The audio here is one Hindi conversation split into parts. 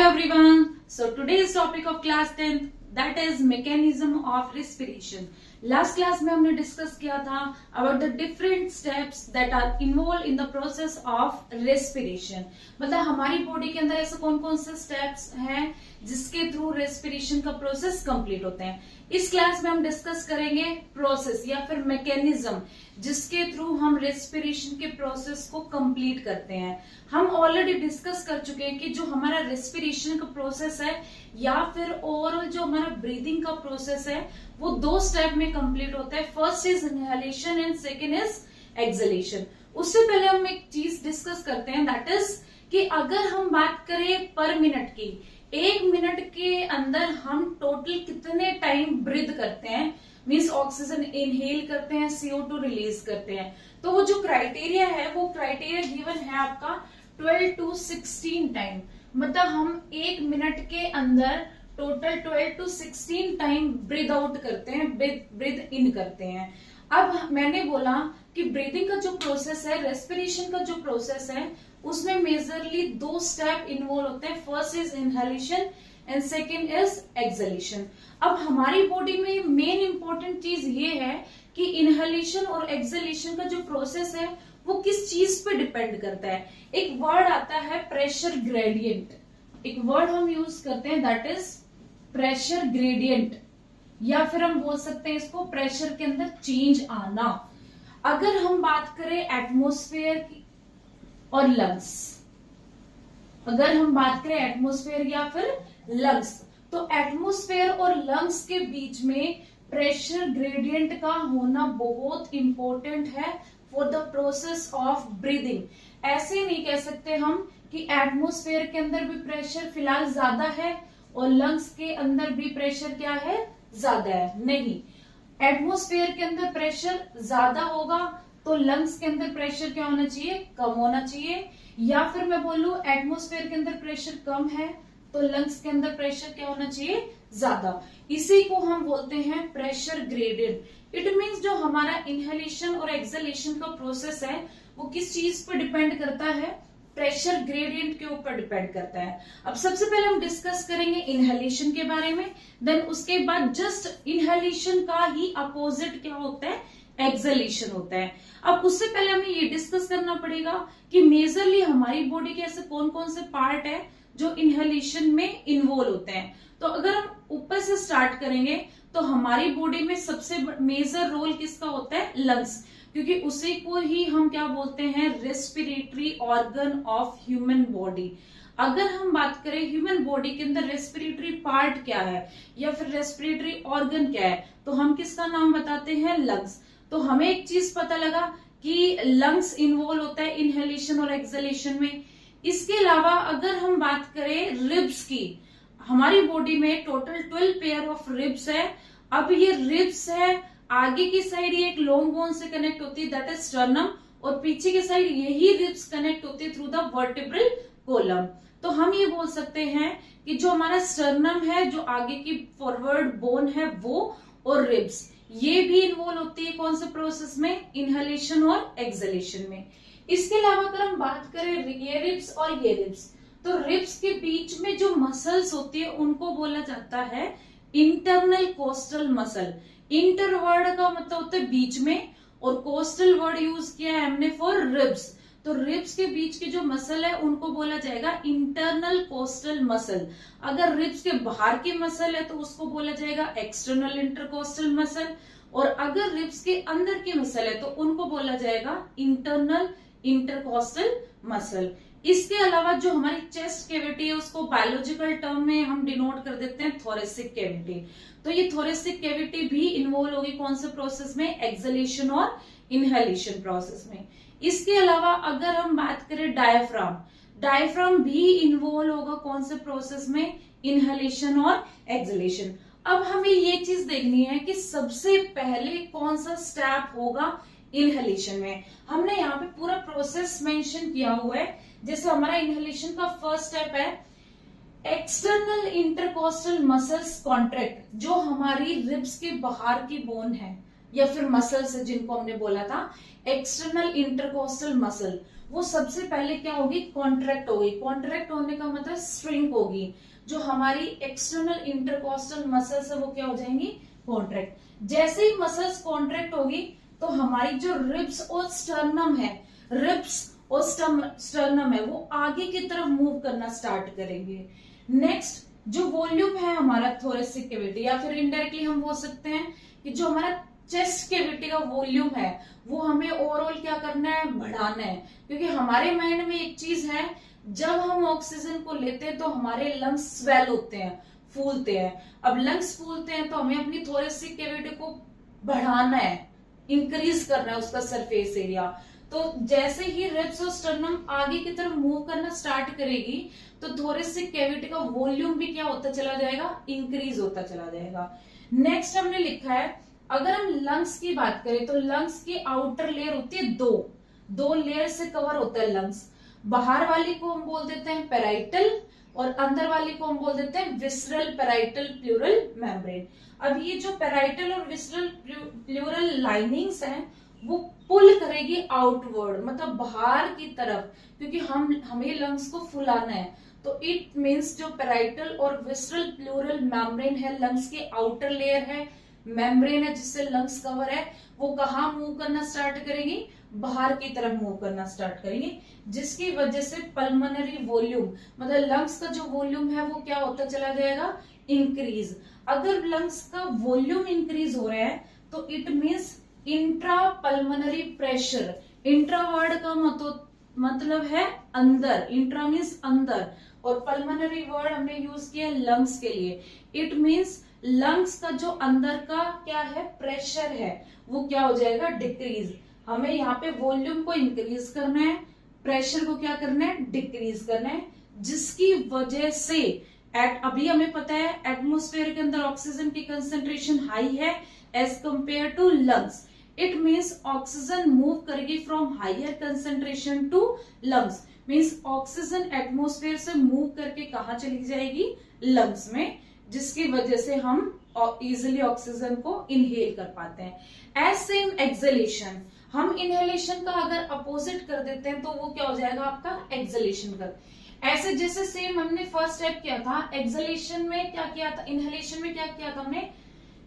Hello everyone. So today's topic of class 10th that is mechanism of respiration. Last class में हमने डिस्कस किया था about the different steps that are involved in the process of respiration. मतलब हमारी बॉडी के अंदर ऐसे कौन कौन से स्टेप्स हैं जिसके थ्रू रेस्पिरेशन का प्रोसेस कंप्लीट होते हैं। इस क्लास में हम डिस्कस करेंगे प्रोसेस या फिर मैकेनिज्म जिसके थ्रू हम रेस्पिरेशन के प्रोसेस को कंप्लीट करते हैं। हम ऑलरेडी डिस्कस कर चुके हैं कि जो हमारा रेस्पिरेशन का प्रोसेस है या फिर ओवरऑल जो हमारा ब्रीदिंग का प्रोसेस है वो दो स्टेप में कंप्लीट होता है। First is inhalation and second is exhalation. उससे पहले हम एक चीज डिस्कस करते हैं दैट इज कि अगर हम बात करें पर मिनट की, एक मिनट के अंदर हम टोटल कितने टाइम ब्रीथ करते हैं, मीन्स ऑक्सीजन इनहेल करते हैं, CO2 रिलीज करते हैं। तो वो जो क्राइटेरिया है वो क्राइटेरिया गिवन है आपका 12 to 16 टाइम। मतलब हम एक मिनट के अंदर total 12 to 16 time breathe out करते हैं, ब्रीथ इन करते हैं। अब मैंने बोला कि ब्रीदिंग का जो प्रोसेस है, रेस्पिरेशन का जो प्रोसेस है, उसमें मेजरली दो स्टेप इन्वॉल्व होते हैं। First is inhalation and second is exhalation. अब हमारी बॉडी में मेन इंपॉर्टेंट चीज ये है कि इनहेलेशन और एक्सहेलेशन का जो प्रोसेस है वो किस चीज पे डिपेंड करता है। एक वर्ड आता है प्रेशर ग्रेडियंट, एक वर्ड हम यूज करते हैं दैट इज प्रेशर ग्रेडियंट, या फिर हम बोल सकते हैं इसको प्रेशर के अंदर चेंज आना। अगर हम बात करें एटमॉस्फेयर की और लंग्स, अगर हम बात करें एटमॉस्फेयर या फिर लंग्स, तो एटमॉस्फेयर और लंग्स के बीच में प्रेशर ग्रेडियंट का होना बहुत इंपॉर्टेंट है for the process of breathing. ऐसे नहीं कह सकते हम कि एटमॉस्फेयर के अंदर भी प्रेशर फिलहाल ज्यादा है और लंग्स के अंदर भी प्रेशर क्या है, ज्यादा है। नहीं, एटमॉस्फेयर के अंदर प्रेशर ज्यादा होगा तो लंग्स के अंदर प्रेशर क्या होना चाहिए, कम होना चाहिए। या फिर मैं बोलूं एटमॉस्फेयर के अंदर प्रेशर कम है तो लंग्स के अंदर प्रेशर क्या होना चाहिए, ज्यादा। इसी को हम बोलते हैं प्रेशर ग्रेडियंट। इट मीन्स जो हमारा इनहेलेशन और एक्सहेलेशन का प्रोसेस है वो किस चीज पर डिपेंड करता है, प्रेशर ग्रेडियंट के ऊपर डिपेंड करता है। अब सबसे पहले हम डिस्कस करेंगे इनहेलेशन के बारे में, देन उसके बाद जस्ट इनहेलेशन का ही अपोजिट क्या होता है, एक्सहेलेशन होता है। अब उससे पहले हमें ये डिस्कस करना पड़ेगा कि मेजरली हमारी बॉडी के ऐसे कौन कौन से पार्ट है जो इनहेलेशन में इन्वॉल्व होते हैं। तो अगर हम ऊपर से स्टार्ट करेंगे तो हमारी बॉडी में सबसे मेजर रोल किसका होता है, लंग्स, क्योंकि उसी को ही हम क्या बोलते हैं, respiratory organ of human body. अगर हम बात करें ह्यूमन बॉडी के अंदर रेस्पिरेटरी पार्ट क्या है या फिर रेस्पिरेटरी ऑर्गन क्या है तो हम किसका नाम बताते हैं, लंग्स। तो हमें एक चीज पता लगा कि लंग्स इन्वॉल्व होता है इनहेलेशन और एक्सहेलेशन में। इसके अलावा अगर हम बात करें रिब्स की, हमारी बॉडी में टोटल 12 पेयर ऑफ रिब्स है। अब ये रिब्स है, आगे की साइड ये एक लॉन्ग बोन से कनेक्ट होती है दैट इज स्टर्नम, और पीछे की साइड यही रिब्स कनेक्ट होती है थ्रू द वर्टेब्रल कॉलम। तो हम ये बोल सकते हैं कि जो हमारा स्टर्नम है, जो आगे की फॉरवर्ड बोन है वो, और रिब्स ये भी इन्वॉल्व होती है कौन से प्रोसेस में, इनहेलेशन और एक्सहेलेशन में। इसके अलावा अगर हम बात करें ये रिब्स और ये रिब्स, तो रिब्स के बीच में जो मसल्स होती है उनको बोला जाता है internal coastal muscle. Inter word का मतलब होता है बीच में, और कोस्टल वर्ड यूज किया है हमने फॉर रिब्स। तो रिब्स के बीच की जो मसल है उनको बोला जाएगा इंटरनल कोस्टल मसल। अगर रिब्स के बाहर की मसल है तो उसको बोला जाएगा एक्सटर्नल इंटरकोस्टल मसल, और अगर रिब्स के अंदर की मसल है तो उनको बोला जाएगा इंटरनल इंटरकोस्टल मसल। इसके अलावा जो हमारी चेस्ट कैविटी है उसको बायोलॉजिकल टर्म में हम डिनोट कर देते हैं थोरेसिक कैविटी। तो ये थोरेसिक कैविटी भी इन्वॉल्व होगी कौन से प्रोसेस में, एक्सहेलेशन और इनहेलेशन प्रोसेस में। इसके अलावा अगर हम बात करें डायफ्राम, डायफ्राम भी इन्वॉल्व होगा कौन से प्रोसेस में, इनहेलेशन और एक्सहेलेशन। अब हमें ये चीज देखनी है कि सबसे पहले कौन सा स्टेप होगा इनहेलेशन में। हमने यहाँ पे पूरा प्रोसेस मेंशन किया हुआ है। जैसे हमारा इनहेलेशन का फर्स्ट स्टेप है एक्सटर्नल इंटरकोस्टल मसल्स कॉन्ट्रैक्ट, जो हमारी रिब्स के बाहर की बोन है या फिर मसल्स है जिनको हमने बोला था एक्सटर्नल इंटरकोस्टल मसल, वो सबसे पहले क्या होगी, कॉन्ट्रैक्ट होगी। कॉन्ट्रैक्ट होने का मतलब श्रिंक होगी। जो हमारी एक्सटर्नल इंटरकॉस्टल मसल्स है वो क्या हो जाएंगी, कॉन्ट्रैक्ट। जैसे ही मसल्स कॉन्ट्रैक्ट होगी तो हमारी जो रिब्स और स्टर्नम है, रिब्स और स्टर्नम है वो आगे की तरफ मूव करना स्टार्ट करेंगे। नेक्स्ट जो वॉल्यूम है हमारा थोरेसिक कैविटी, या फिर इनडायरेक्टली हम बोल सकते हैं कि जो हमारा चेस्ट कैविटी का वॉल्यूम है वो हमें ओवरऑल क्या करना है, बढ़ाना है। क्योंकि हमारे माइंड में एक चीज है, जब हम ऑक्सीजन को लेते हैं तो हमारे लंग्स स्वेल होते हैं, फूलते हैं। अब लंग्स फूलते हैं तो हमें अपनी थोरेसिक कैविटी को बढ़ाना है, इंक्रीज करना है उसका सरफेस एरिया। तो जैसे ही रिब्स और स्टर्नम आगे की तरफ मूव करना स्टार्ट करेगी तो थोरेसिक कैविटी का वॉल्यूम भी क्या होता चला जाएगा, इंक्रीज होता चला जाएगा। नेक्स्ट हमने लिखा है, अगर हम लंग्स की बात करें तो लंग्स की आउटर लेयर होती है दो लेयर से कवर होता है लंग्स। बाहर वाली को हम बोल देते हैं पेराइटल और अंदर वाली को हम बोल देते हैं विसरल पेराइटल प्लूरल मेम्ब्रेन। अब ये जो पेराइटल और विसरल प्लूरल लाइनिंग्स हैं वो पुल करेगी आउटवर्ड, मतलब बाहर की तरफ, क्योंकि हमें लंग्स को फुलाना है। तो इट मीन्स जो पेराइटल और विसरल प्लूरल मेम्ब्रेन है, लंग्स की आउटर लेयर है, मेम्ब्रेन है जिससे लंग्स कवर है, वो कहाँ मूव करना स्टार्ट करेगी, बाहर की तरफ मूव करना स्टार्ट करेंगे, जिसकी वजह से पल्मोनरी वॉल्यूम मतलब लंग्स का जो वॉल्यूम है वो क्या होता चला जाएगा, इंक्रीज। अगर लंग्स का वॉल्यूम इंक्रीज हो रहा है तो it means intra pulmonary pressure. Intra word का मतलब है अंदर, इंट्रा मीन्स अंदर, और पल्मोनरी वर्ड हमने यूज किया लंग्स के लिए। इट मीन्स लंग्स का जो अंदर का क्या है, प्रेशर है, वो क्या हो जाएगा, डिक्रीज। हमें यहाँ पे वॉल्यूम को इंक्रीज करना है, प्रेशर को क्या करना है, डिक्रीज करना है, जिसकी वजह से अभी हमें पता है एटमॉस्फेयर के अंदर ऑक्सीजन की कंसेंट्रेशन हाई है as compare to lungs. It means oxygen move करेगी from higher concentration to lungs. Means oxygen atmosphere से मूव करके कहा चली जाएगी, लंग्स में, जिसकी वजह से हम इजिली ऑक्सीजन को इनहेल कर पाते हैं। एज सेम एक्सलेशन, हम इनहेलेशन का अगर अपोजिट कर देते हैं तो वो क्या हो जाएगा आपका, एक्सलेशन कर। ऐसे जैसे सेम हमने फर्स्ट स्टेप किया था, एक्सलेशन में क्या किया था, इनहेलेशन में क्या किया था हमने,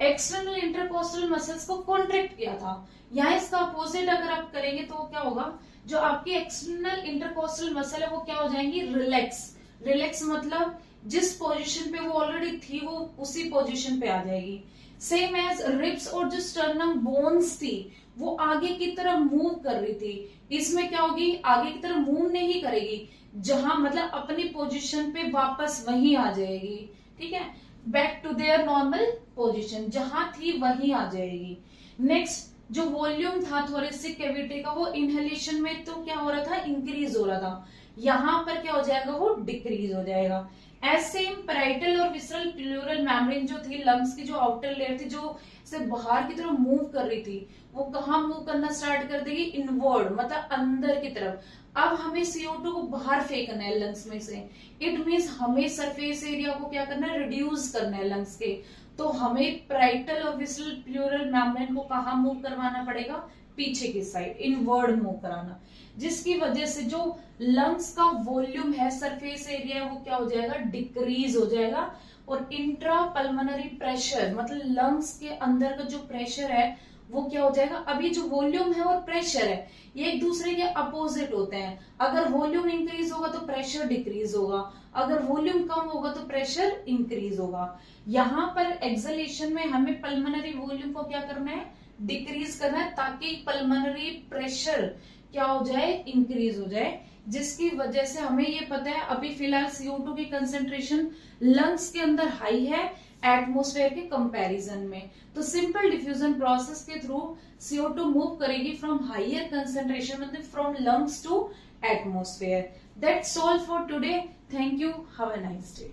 एक्सटर्नल इंटरकोस्टल मसल्स को कॉन्ट्रैक्ट किया था। यहाँ इसका अपोजिट अगर आप करेंगे तो क्या होगा, जो आपकी एक्सटर्नल इंटरकोस्टल मसल है वो क्या हो जाएंगी, रिलैक्स। रिलैक्स मतलब जिस पोजीशन पे वो ऑलरेडी थी वो उसी पोजीशन पे आ जाएगी। सेम एज रिब्स और जो स्टर्नम बोन्स थी वो आगे की तरफ मूव कर रही थी, इसमें क्या होगी, आगे की तरफ मूव नहीं करेगी, जहां मतलब अपनी पोजीशन पे वापस वहीं आ जाएगी। ठीक है, back to their normal position, जहां थी वहीं आ जाएगी। नेक्स्ट जो वॉल्यूम था थोरेसिक कैविटी का वो इनहेलेशन में तो क्या हो रहा था, इंक्रीज हो रहा था, यहां पर क्या हो जाएगा, वो डिक्रीज हो जाएगा। एज सेम पेराइटल और विसरल प्लूरल मेम्ब्रेन जो थी, लंग्स की जो आउटर लेयर थी जो से बाहर की तरफ मूव कर रही थी, वो कहाँ मूव करना स्टार्ट कर देगी, इनवर्ड मतलब अंदर की तरफ। अब हमें CO2 को बाहर फेंकना है लंग्स में से। इट मीन्स हमें सरफेस एरिया को क्या करना है, रिड्यूस करना है लंग्स के। तो हमें पेराइटल और विसरल प्लूरल मेम्ब्रेन को कहाँ मूव करवाना पड़ेगा, पीछे की साइड, इनवर्ड मूव कराना, जिसकी वजह से जो लंग्स का वॉल्यूम है, सरफेस एरिया है, वो क्या हो जाएगा, डिक्रीज हो जाएगा। और इंट्रा पल्मोनरी प्रेशर मतलब लंग्स के अंदर का जो प्रेशर है वो क्या हो जाएगा, अभी जो वॉल्यूम है और प्रेशर है ये एक दूसरे के अपोजिट होते हैं। अगर वॉल्यूम इंक्रीज होगा तो प्रेशर डिक्रीज होगा, अगर वॉल्यूम कम होगा तो प्रेशर इंक्रीज होगा। यहाँ पर एक्सलेशन में हमें पल्मोनरी वॉल्यूम को क्या करना है, डिक्रीज करना है, ताकि पल्मोनरी प्रेशर क्या हो जाए, इंक्रीज हो जाए, जिसकी वजह से हमें ये पता है अभी फिलहाल CO2 की कंसेंट्रेशन लंग्स के अंदर हाई है एटमॉस्फेयर के कंपैरिजन में। तो सिंपल डिफ्यूजन प्रोसेस के थ्रू CO2 मूव करेगी फ्रॉम हायर कंसेंट्रेशन मतलब from lungs to atmosphere. That's all for today. Thank you, have a nice day.